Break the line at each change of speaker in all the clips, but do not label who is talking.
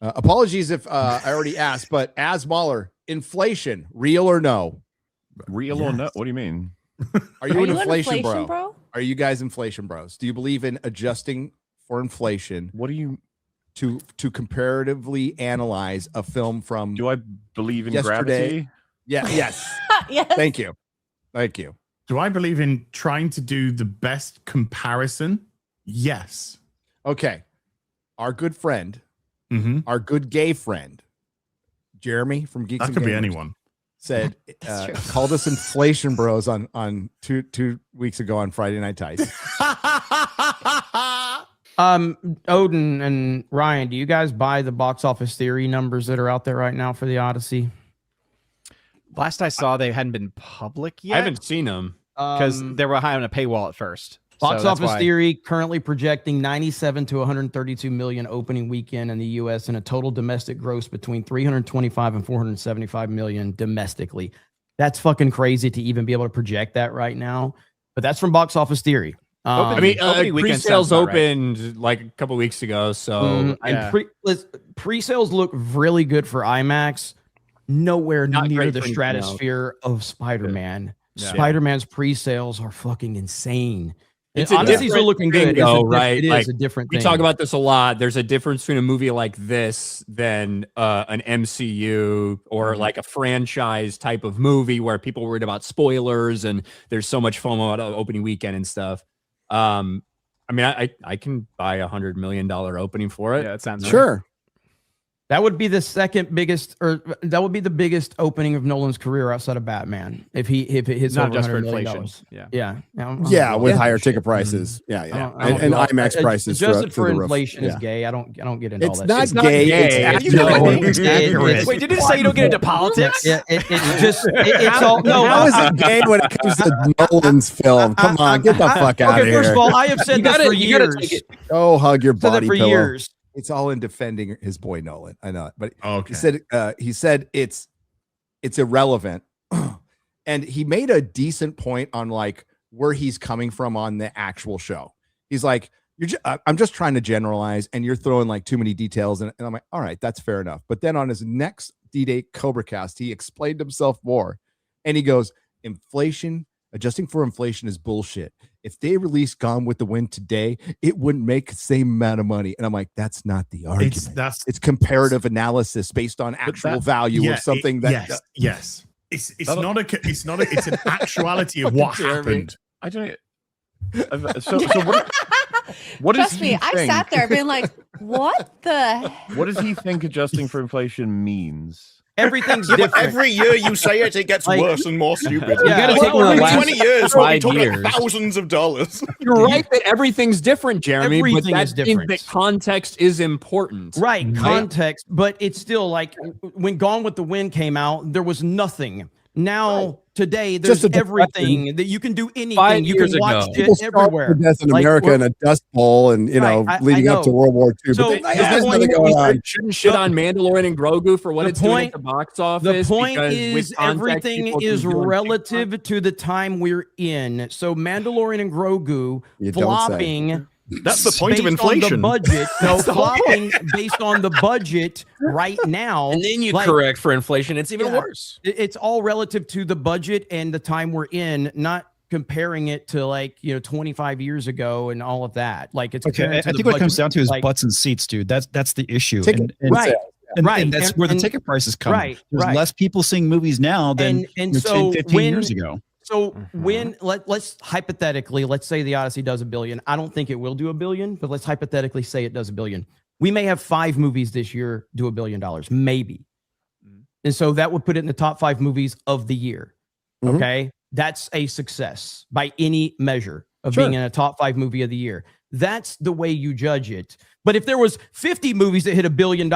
Apologies if I already asked, but as Mauler, inflation, real or no?
Real or no? What do you mean?
Are you an inflation bro? Are you guys inflation bros? Do you believe in adjusting for inflation?
What do you
to comparatively analyze a film from?
Do I believe in
yesterday?
gravity?
Yeah. Yes.
Yes.
Thank you.
Do I believe in trying to do the best comparison? Yes.
Okay. Our good friend,
Mm-hmm.
our good gay friend, Jeremy from Geeks
That
and
could be
Gamers,
anyone.
said called us inflation bros on two weeks ago on Friday Night Tights.
Odin and Ryan, do you guys buy the box office theory numbers that are out there right now for the Odyssey?
Last I saw, they hadn't been public yet.
I haven't seen them because they were high on a paywall at first.
Box office theory currently projecting 97 to 132 million opening weekend in the U.S. and a total domestic gross between 325 and 475 million domestically. That's fucking crazy to even be able to project that right now. But that's from box office theory.
I mean, pre-sales opened like a couple weeks ago, so
and pre-sales look really good for IMAX. Nowhere near the stratosphere of Spider-Man. Yeah. Spider-Man's pre-sales are fucking insane.
It's
Odysseys are looking good,
though, right?
It is a different thing.
We talk about this a lot. There's a difference between a movie like this than an MCU or like a franchise type of movie where people are worried about spoilers and there's so much FOMO about opening weekend and stuff. I mean, I can buy $100 million opening for it.
Yeah, it sounds
sure.
Right.
That would be the second biggest, or that would be the biggest opening of Nolan's career outside of Batman. If it hits
not
over
just for
$100 million.
inflation.
With higher ticket prices. And IMAX prices.
Adjusted for inflation is gay. I don't get into all that.
It's not gay.
It's
accurate.
Wait, did it say you don't get into politics?
Yeah, it's all. No,
how is it gay when it comes to Nolan's film? Come on, get the fuck out of here.
First of all, I have said that for years.
Go hug your body
for
pillow.
Years.
It's all in defending his boy Nolan. I know it, but
okay.
he said it's irrelevant, and he made a decent point on like where he's coming from on the actual show. He's like, I'm just trying to generalize, and you're throwing like too many details, and I'm like, all right, that's fair enough. But then on his next DDayCobra cast, he explained himself more, and he goes, adjusting for inflation is bullshit. If they released Gone with the Wind today, it wouldn't make the same amount of money. And I'm like, that's not the argument. It's comparative analysis based on actual value of something that.
Yes. It's an actuality of what happened.
I don't. So what does
Trust me, I sat there being like, what the?
What does he think adjusting for inflation means?
Everything's different.
Every year you say it gets worse and more stupid.
You gotta take
well,
the last
20 years, we'll be talking
years.
like thousands of dollars.
You're right that everything's different, Jeremy.
Everything
but
is different.
That context is important.
Right, context. But it's still like when Gone with the Wind came out, there was nothing. Now, today, there's everything that you can do anything. You can watch it everywhere.
Death in America in a dust bowl and, leading up to World War II.
So,
but there's nothing going on.
Shouldn't shit on Mandalorian and Grogu for what it's doing at the box office.
The point is everything is relative to the time we're in. So Mandalorian and Grogu flopping...
That's the point of inflation.
On the budget, flopping based on the budget right now.
And then you correct for inflation. It's even worse.
It's all relative to the budget and the time we're in, not comparing it to 25 years ago and all of that. Like it's
okay. I think what it comes down to is butts and seats, dude. That's the issue. And that's where the ticket prices come. There's less people seeing movies now than 10, 15 years ago.
So when let's hypothetically, let's say the Odyssey does $1 billion. I don't think it will do $1 billion, but let's hypothetically say it does $1 billion. We may have 5 movies this year do $1 billion, maybe. And so that would put it in the top 5 movies of the year. Okay. That's a success by any measure of being in a top 5 movie of the year. That's the way you judge it. But if there was 50 movies that hit $1 billion,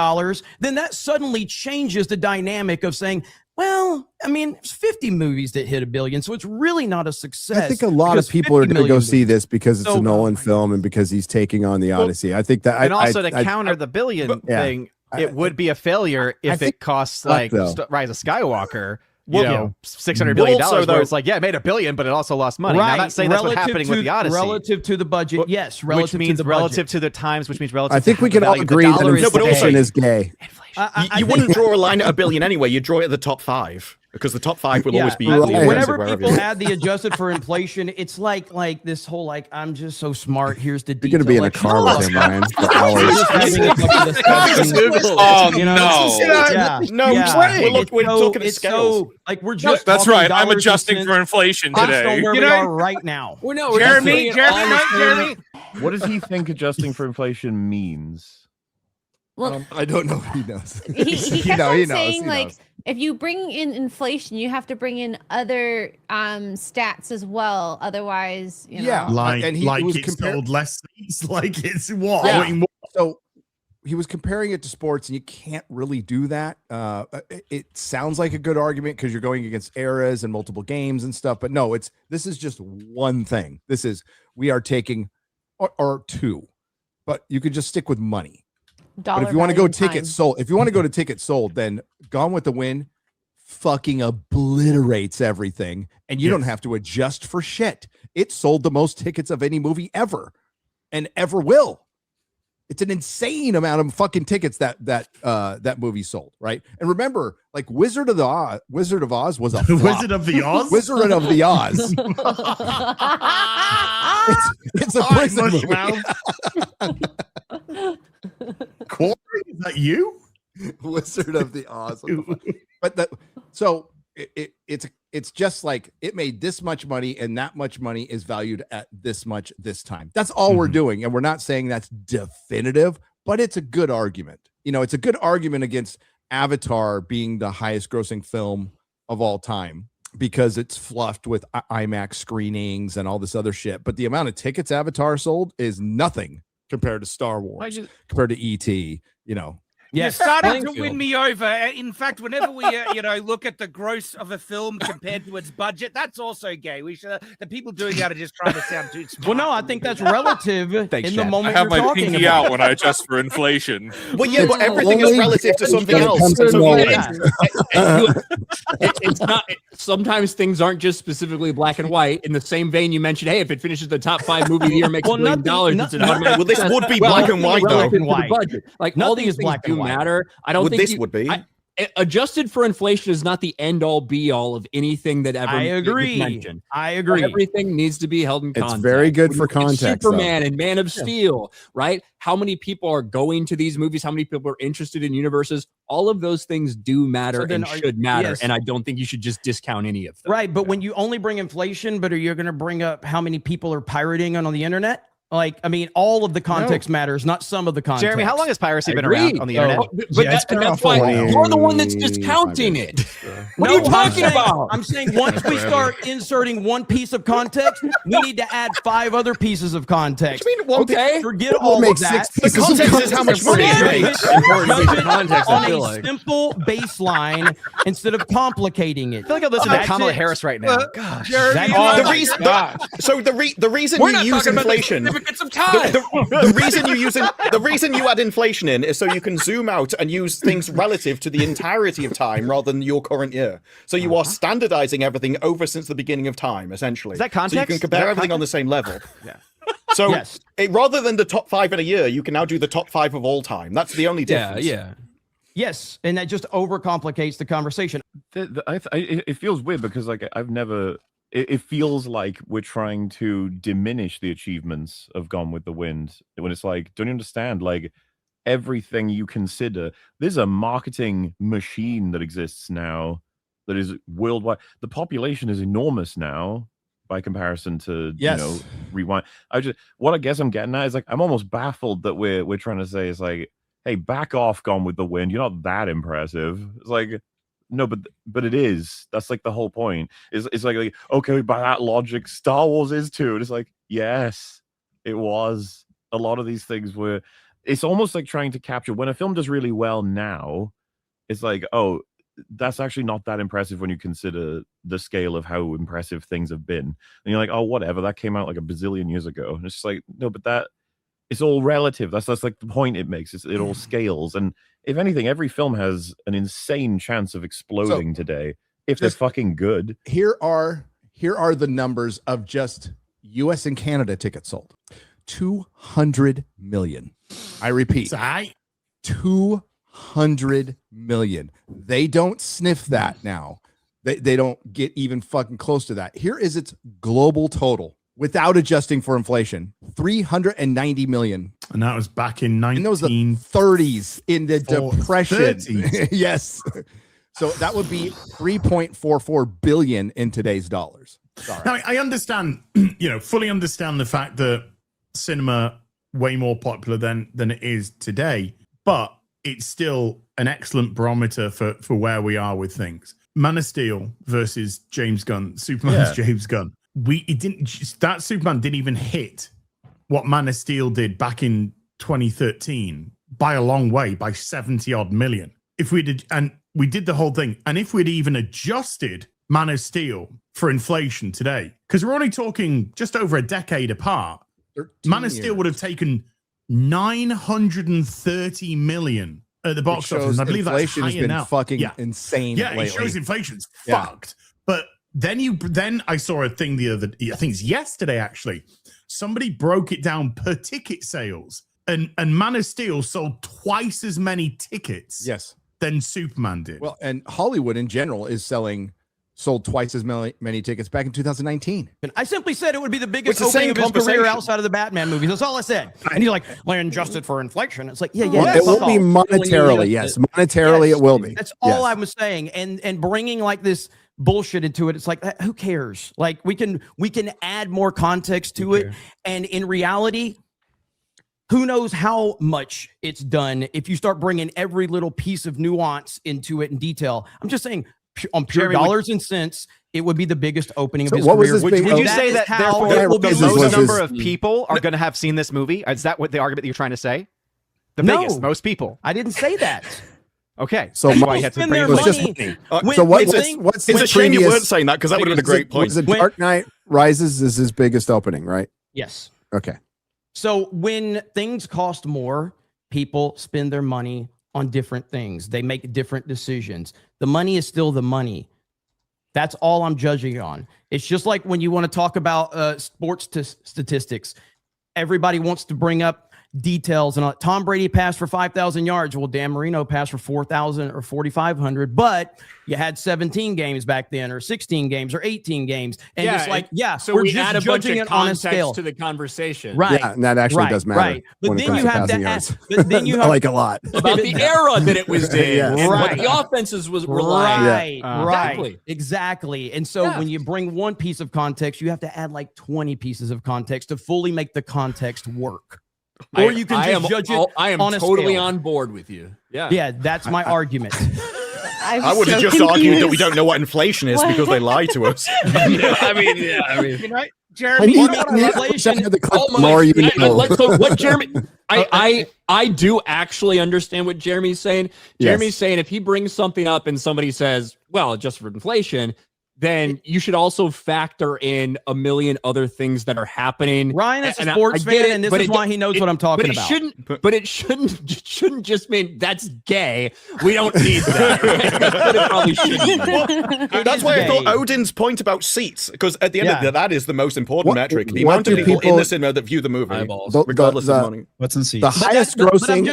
then that suddenly changes the dynamic of saying, well, I mean, there's 50 movies that hit $1 billion, so it's really not a success.
I think a lot of people are going to go see this because it's a Nolan film and because he's taking on the Odyssey. I think that,
and also to counter the billion thing, it would be a failure if it costs like Rise of Skywalker. $600 billion.
Also,
Where it's like, yeah, it made $1 billion, but it also lost money. Now, I'm not saying that's what's happening with the Odyssey.
Relative to the budget, yes.
Which means relative to the times, which means relative.
I think we can all agree that inflation is gay.
You wouldn't draw a line at $1 billion anyway. You'd draw it at the top 5 because the top 5 will always be.
Whenever people add the adjusted for inflation, it's like this whole I'm just so smart. Here's the detail.
You're gonna be in a car with him, Ryan, for hours.
Oh no!
We're talking at scales.
We're just.
That's right. I'm adjusting for inflation today.
Where we are right now.
Jeremy.
What does he think adjusting for inflation means?
Well,
I don't know. He knows.
He kept on saying like, if you bring in inflation, you have to bring in other stats as well. Otherwise, you know.
And he was sold less seats. Like it's what?
Yeah. So he was comparing it to sports, and you can't really do that. It sounds like a good argument because you're going against eras and multiple games and stuff, but no, this is just one thing. This is we are taking or two, but you could just stick with money. But if you want to go tickets sold, then Gone with the Wind fucking obliterates everything, and you don't have to adjust for shit. It sold the most tickets of any movie ever, and ever will. It's an insane amount of fucking tickets that movie sold, right? And remember, like Wizard of Oz was a flop.
Wizard of the Oz.
Wizard of the Oz. it's a prison movie.
Corey, is that you?
Wizard of the Oz. But it's just like it made this much money, and that much money is valued at this much this time. That's all we're doing, and we're not saying that's definitive, but it's a good argument. It's a good argument against Avatar being the highest grossing film of all time because it's fluffed with IMAX screenings and all this other shit. But the amount of tickets Avatar sold is nothing compared to Star Wars, compared to E.T.,
You're starting to win me over. In fact, whenever we, look at the gross of a film compared to its budget, that's also gay. We should. The people doing that are just trying to sound too smart.
Well, no, I think that's relative in the moment
I have
you're
my
talking
pinky
about.
out when I adjust for inflation.
Well, yeah, but everything is relative to something else.
It's not. Sometimes things aren't just specifically black and white. In the same vein, you mentioned, hey, if it finishes the top 5 movie of the year, makes $1 billion. It's an automatic.
Well, this would be black and white, though.
Budget. Like all these things do matter. I don't think
this would be.
Adjusted for inflation is not the end all be all of anything that ever.
I agree.
Mentioned.
I agree.
Everything needs to be held in context.
It's very good for context.
Superman and Man of Steel, right? How many people are going to these movies? How many people are interested in universes? All of those things do matter and should matter.
Yes.
And I don't think you should just discount any of them.
Right, but when you only bring inflation, but are you going to bring up how many people are pirating on the internet? All of the context matters, not some of the context.
Jeremy, how long has piracy been around on the internet?
But that's why you're the one that's discounting it. What are you talking about?
I'm saying once we start inserting one piece of context, we need to add 5 other pieces of context. Forget all of that.
The context is how much money it makes.
On a simple baseline instead of complicating it.
I feel like I listen to Kamala Harris right now. Gosh.
The reason you use inflation. The reason you add inflation in is so you can zoom out and use things relative to the entirety of time rather than your current year. So you are standardizing everything over since the beginning of time, essentially.
Is that context?
So you can compare everything on the same level.
Yeah.
So rather than the top 5 in a year, you can now do the top 5 of all time. That's the only difference.
Yeah.
Yes, and that just overcomplicates the conversation.
It feels weird because I've never. It feels like we're trying to diminish the achievements of Gone with the Wind when it's like, don't you understand? Like everything you consider, there's a marketing machine that exists now that is worldwide. The population is enormous now by comparison to Rewind. What I guess I'm getting at is I'm almost baffled that we're trying to say is hey, back off, Gone with the Wind. You're not that impressive. It's no, but it is. That's the whole point. It's like, okay, by that logic, Star Wars is too. And it's yes, it was. A lot of these things were. It's almost like trying to capture when a film does really well now. It's oh, that's actually not that impressive when you consider the scale of how impressive things have been. And you're oh, whatever. That came out a bazillion years ago. And it's just no, but that. It's all relative. That's the point it makes. It all scales. And if anything, every film has an insane chance of exploding today. if they're fucking good.
Here are the numbers of just US and Canada tickets sold. 200 million. I repeat. 200 million. They don't sniff that now. They don't get even fucking close to that. Here is its global total without adjusting for inflation. 390 million.
And that was back in
1930s in the Depression. Yes. So that would be 3.44 billion in today's dollars. Sorry.
Now, I understand, fully understand the fact that cinema way more popular than it is today, but it's still an excellent barometer for where we are with things. Man of Steel versus James Gunn, Superman's James Gunn. That Superman didn't even hit what Man of Steel did back in 2013 by a long way, by 70 odd million. If we did, and we did the whole thing, and if we'd even adjusted Man of Steel for inflation today, because we're only talking just over a decade apart, Man of Steel would have taken 930 million at the box office. I believe that's higher now.
Fucking insane.
Yeah,
lately.
It shows inflation's fucked. But then I saw a thing I think it's yesterday actually. Somebody broke it down per ticket sales, and Man of Steel sold twice as many tickets. Than Superman did.
Well, and Hollywood in general sold twice as many tickets back in 2019.
And I simply said it would be the biggest opening of his career outside of the Batman movies. That's all I said. And you're like, well, adjusted for inflation. It's like,
well, it will be monetarily. Yes, monetarily it will be.
That's all I was saying. And bringing like this bullshit into it, it's like, who cares? Like we can add more context to it. And in reality, who knows how much it's done if you start bringing every little piece of nuance into it in detail. I'm just saying, on pure dollars and cents, it would be the biggest opening of his career.
Would you say that therefore the most number of people are going to have seen this movie? Is that what the argument that you're trying to say? The biggest, most people.
I didn't say that.
Okay,
so why you had to bring it was just money. So what's
it's a shame you weren't saying that because that would have been a great point.
The Dark Knight Rises is his biggest opening, right?
Yes.
Okay.
So when things cost more, people spend their money on different things. They make different decisions. The money is still the money. That's all I'm judging on. It's just like when you want to talk about sports statistics. Everybody wants to bring up details, and Tom Brady passed for 5,000 yards. Well, Dan Marino passed for 4,000 or 4,500, but you had 17 games back then, or 16 games, or 18 games, and it's like,
so we're just judging it on a scale to the conversation,
right?
Yeah, and that actually does matter,
right? But then you have that.
Then you have like a lot
about the era that it was in, and what the offenses were like.
Right, exactly. And so when you bring one piece of context, you have to add like 20 pieces of context to fully make the context work. Or you can just judge it.
I am totally on board with you.
Yeah, that's my argument.
I would have just argued that we don't know what inflation is because they lie to us.
I mean, right? Jeremy,
what Jeremy? I do actually understand what Jeremy's saying. Jeremy's saying if he brings something up and somebody says, "Well, just for inflation," then you should also factor in a million other things that are happening.
Ryan is a sports fan, and this is why he knows what I'm talking about.
It shouldn't just mean that's gay. We don't need that. But it probably shouldn't.
That's why I thought Odin's point about seats, because at the end of the day, that is the most important metric. The amount of people in the cinema that view the movie, regardless of money.
What's in seats?
The highest grossing.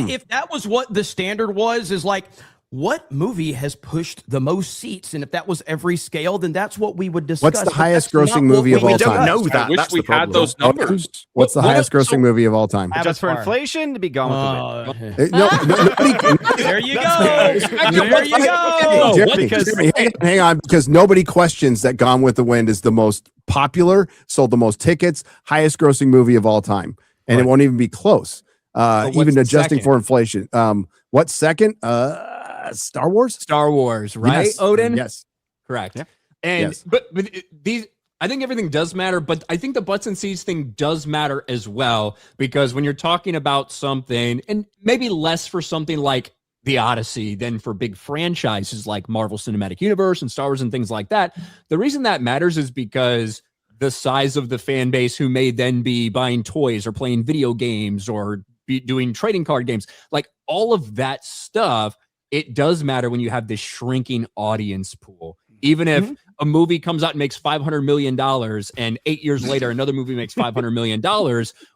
If that was what the standard was, is like, what movie has pushed the most seats? And if that was every scale, then that's what we would discuss.
What's the highest grossing movie of all time?
We don't know that.
I wish we had those numbers.
What's the highest grossing movie of all time?
Just for inflation, to be Gone with the Wind.
There you go. There you go.
Jeremy, hang on, because nobody questions that Gone with the Wind is the most popular, sold the most tickets, highest grossing movie of all time. And it won't even be close. Even adjusting for inflation. What's second? Star Wars?
Star Wars, right?
Yes.
Odin?
Yes.
Correct. Yeah. And but these, I think everything does matter, but I think the butts and seats thing does matter as well, because when you're talking about something, and maybe less for something like the Odyssey than for big franchises like Marvel Cinematic Universe and Star Wars and things like that, the reason that matters is because the size of the fan base who may then be buying toys or playing video games or be doing trading card games, like all of that stuff it does matter when you have this shrinking audience pool. Even if a movie comes out and makes $500 million and 8 years later another movie makes $500 million,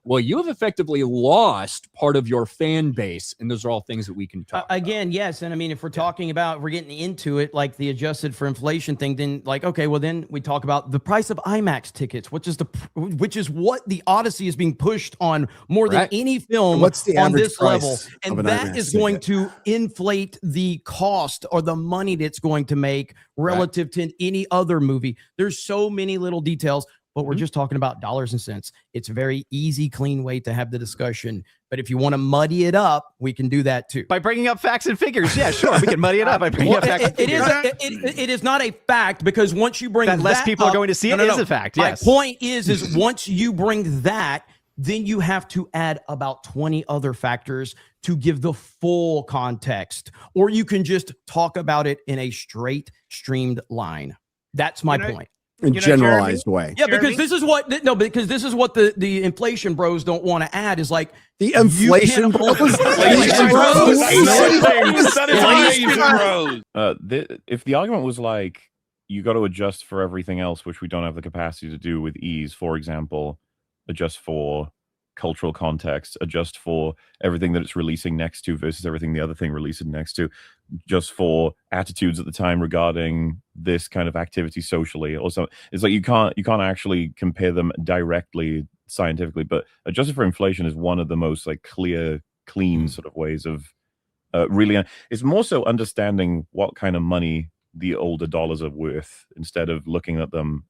well, you have effectively lost part of your fan base. And those are all things that we can talk
again, yes. And I mean, if we're talking about, we're getting into it, like the adjusted for inflation thing, then like, okay, well then we talk about the price of IMAX tickets, which is what the Odyssey is being pushed on more than any film on this level. And that is going to inflate the cost or the money that's going to make relative to any other movie. There's so many little details, but we're just talking about dollars and cents. It's a very easy, clean way to have the discussion. But if you want to muddy it up, we can do that too.
By bringing up facts and figures. Yeah, sure. We can muddy it up by bringing up facts and figures.
It is not a fact, because once you bring that
less people are going to see it is a fact. Yes.
My point is once you bring that, then you have to add about 20 other factors to give the full context, or you can just talk about it in a straight streamed line. That's my point.
In generalized way.
Yeah, because this is what the inflation bros don't want to add is like
the inflation bros.
If the argument was like you got to adjust for everything else, which we don't have the capacity to do with ease, for example, adjust for cultural context, adjust for everything that it's releasing next to versus everything the other thing releasing next to, just for attitudes at the time regarding this kind of activity socially or something. It's like you can't actually compare them directly scientifically, but adjusted for inflation is one of the most like clear, clean sort of ways of really. It's more so understanding what kind of money the older dollars are worth instead of looking at them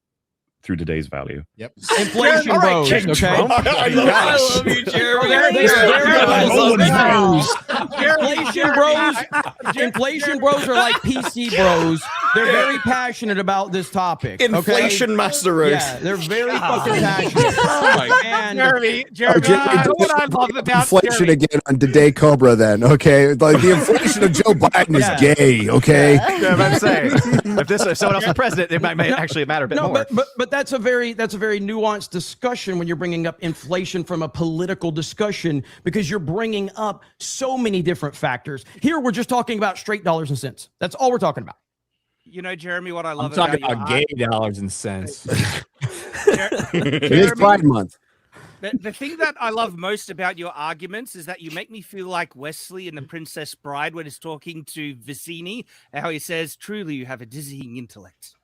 through today's value.
Yep.
Inflation bros. Okay.
I love you, Jeremy.
Inflation bros are like PC bros. They're very passionate about this topic.
Inflation master race.
Yeah, they're very fucking passionate.
Jeremy, what I love about
inflation again on DDayCobra then, okay? Like the inflation of Joe Biden is gay, okay?
Yeah, I'm saying if someone else is president, it might actually matter a bit more.
But that's a very nuanced discussion when you're bringing up inflation from a political discussion, because you're bringing up so many different factors. Here we're just talking about straight dollars and cents. That's all we're talking about.
You know, Jeremy, what I love
I'm talking about gay dollars and cents.
It is Pride Month.
The thing that I love most about your arguments is that you make me feel like Wesley in The Princess Bride when he's talking to Vicini, how he says, "Truly, you have a dizzying intellect."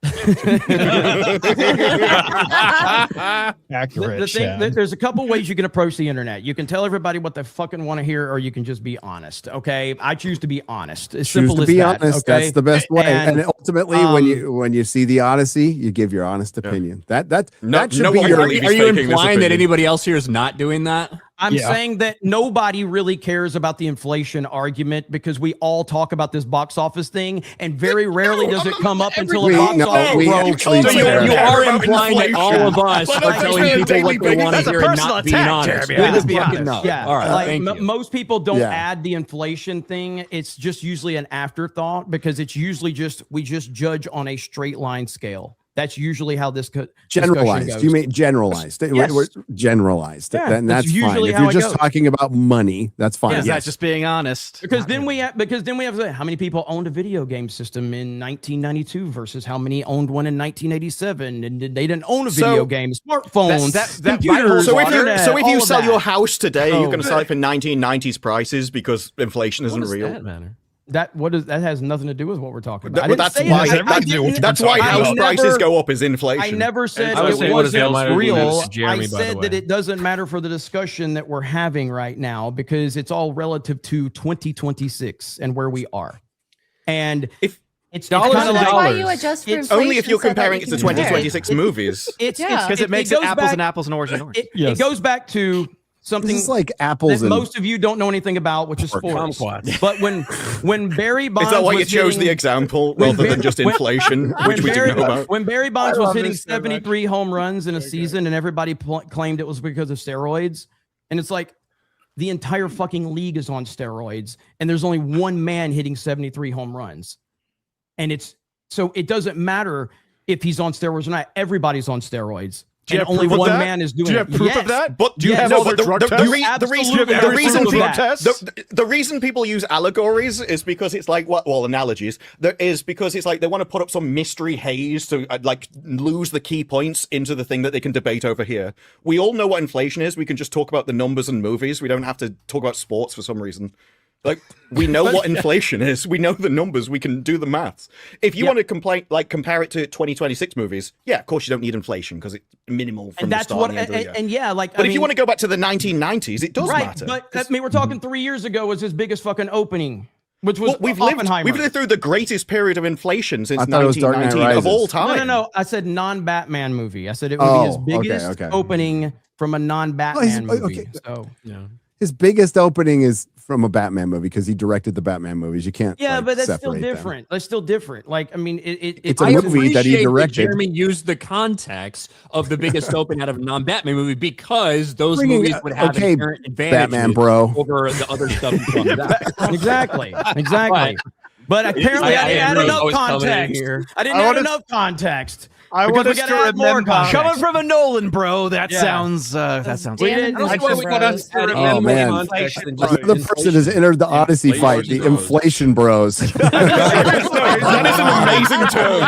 Accurate.
There's a couple ways you can approach the internet. You can tell everybody what they fucking want to hear, or you can just be honest. Okay, I choose to be honest. As simple as that.
Honest.
Okay?
That's the best way. And ultimately, when you see the Odyssey, you give your honest opinion. That should be your.
Are you implying that anybody else here is not doing that?
I'm saying that nobody really cares about the inflation argument, because we all talk about this box office thing, and very rarely does it come up until a box office.
You are implying that all of us are telling people what they want to hear and not being honest.
Yeah, all right. Like most people don't add the inflation thing. It's just usually an afterthought, because it's usually we just judge on a straight line scale. That's usually how this
generalized
goes.
You mean generalized?
Yes.
Generalized.
Yeah,
then that's
usually
fine. If you're just talking about money, that's fine.
Yeah, that's just being honest.
Because then we have to say how many people owned a video game system in 1992 versus how many owned one in 1987, and they didn't own a video game. Smartphones, computers.
So if you sell your house today, you're going to sell it for 1990s prices because inflation isn't real.
That matter? That has nothing to do with what we're talking about.
That's why house prices go up is inflation.
I never said it wasn't real. I said that it doesn't matter for the discussion that we're having right now, because it's all relative to 2026 and where we are. And
it's kind of like why you adjust for inflation.
Only if you're comparing it to 2026 movies.
It's because it makes it apples and apples and orange and orange.
It goes back to something
this is like apples
that most of you don't know anything about, which is sports. But when Barry Bonds,
is that why you chose the example rather than just inflation, which we do know about?
When Barry Bonds was hitting 73 home runs in a season, and everybody claimed it was because of steroids, and it's like the entire fucking league is on steroids, and there's only one man hitting 73 home runs, and so it doesn't matter if he's on steroids or not. Everybody's on steroids. and only one man is doing it.
Do you have proof of that?
But
do you have all their drug tests?
The reason people use allegories is because it's like analogies. There is because it's like they want to put up some mystery haze to like lose the key points into the thing that they can debate over here. We all know what inflation is. We can just talk about the numbers and movies. We don't have to talk about sports for some reason. Like, we know what inflation is. We know the numbers. We can do the maths. If you want to compare it to 2026 movies, yeah, of course you don't need inflation because it's minimal from the start. But if you want to go back to the 1990s, it does matter.
But I mean, we're talking 3 years ago was his biggest fucking opening, which was
we've lived through the greatest period of inflation since 1919 of all time.
No. I said non-Batman movie. I said it would be his biggest opening from a non-Batman movie. So yeah.
His biggest opening is from a Batman movie because he directed the Batman movies. You can't.
Yeah, but that's still different. That's still different. Like, I mean,
it's a movie that he directed.
Jeremy used the context of the biggest opening out of a non-Batman movie because those movies would have inherent advantage
Batman, bro,
over the other stuff.
Exactly. But apparently, I didn't add enough context. I didn't add enough context.
I want us to remember
coming from a Nolan, bro. That sounds. That sounds.
Oh man, another person has entered the Odyssey fight. The inflation bros.
That is an amazing term.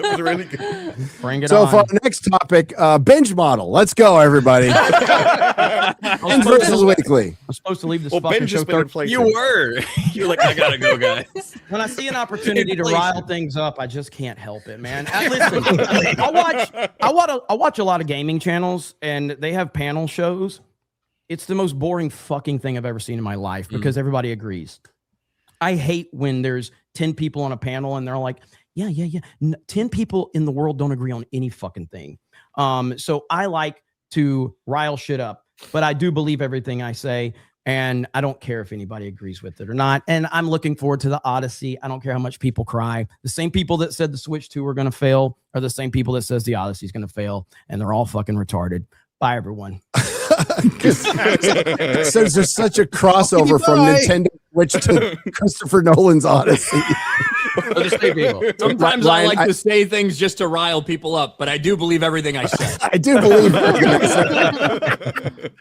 It really good.
Bring it
on.
So
for our next topic, binge model. Let's go, everybody. Binge versus weekly.
I'm supposed to leave this fucking show.
You were. You're like, I gotta go, guys.
When I see an opportunity to rile things up, I just can't help it, man. Listen, I watch a lot of gaming channels, and they have panel shows. It's the most boring fucking thing I've ever seen in my life because everybody agrees. I hate when there's 10 people on a panel and they're like, yeah. 10 people in the world don't agree on any fucking thing. So I like to rile shit up, but I do believe everything I say. And I don't care if anybody agrees with it or not. And I'm looking forward to the Odyssey. I don't care how much people cry. The same people that said the Switch 2 were going to fail are the same people that says the Odyssey is going to fail. And they're all fucking retarded. Bye, everyone.
So there's such a crossover from Nintendo Switch to Christopher Nolan's Odyssey.
Sometimes I like to say things just to rile people up, but I do believe everything I say.
I do believe everything I say.